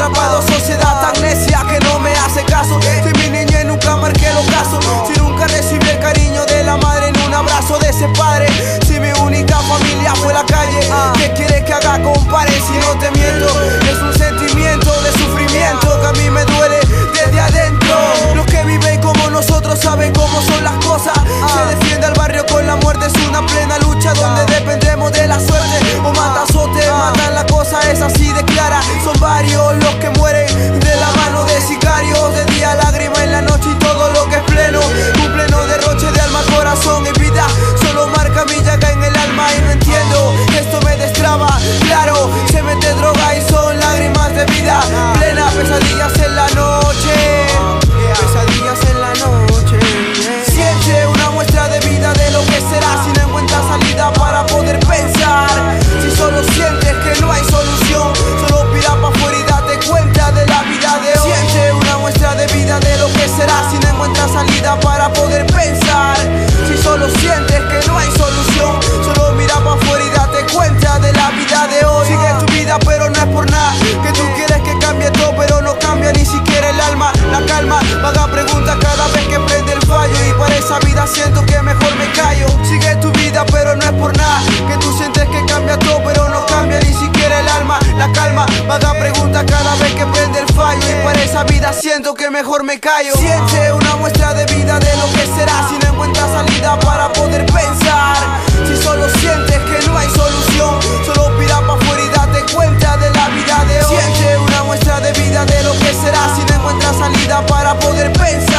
atrapado, sociedad tan necia que no me hace caso. Si mi niñez nunca marqué el ocaso, si nunca recibí el cariño de la madre en un abrazo de ese padre, si mi única familia fue la calle, ¿qué quieres que haga, compadre? Si no te miento, es un sentimiento de sufrimiento que a mí me duele desde adentro. Los que viven como nosotros saben cómo son las cosas. Se defiende al barrio con la muerte, es una plena lucha donde dependemos de la suerte. O matas o te matan, la cosa es así de clara. Son varios los que mueren de la mano de sicarios. De día lágrima, en la noche y todo lo que es pleno. Un pleno derroche de alma, corazón y vida. Solo marca mi llaga en el alma y no entiendo, esto me destraba. Claro, se mete droga y son lágrimas de vida plena. Pesadillas en la noche, pesadillas en la noche. Siente una muestra de vida de lo que será si no encuentras salida para poder pensar. Si solo sientes que no hay solución, solo mira pa' afuera y date cuenta de la vida de hoy. Siente una muestra de vida de lo que será si no encuentras salida para poder pensar. Si solo sientes que no hay solución, solo mira pa' afuera y date cuenta de la vida de hoy. Sigue tu vida pero no es por nada, que tú quieres que cambie todo pero no cambia ni siquiera el alma. La calma, vaga pregunta cada vez que prende el fallo, y para esa vida siento que mejor me callo. Sigue tu vida pero no es por nada, que tú sientes que cambia todo pero no cambia ni siquiera el alma. La calma, vaga pregunta cada vez que prende el fallo, y para esa vida siento que mejor me callo. Siente una muestra de vida de lo que será si no encuentras salida para poder pensar. Si solo sientes que no hay solución, solo mira pa' afuera y date cuenta de la vida de hoy. Siente una muestra de vida de lo que será si no encuentras salida para poder pensar.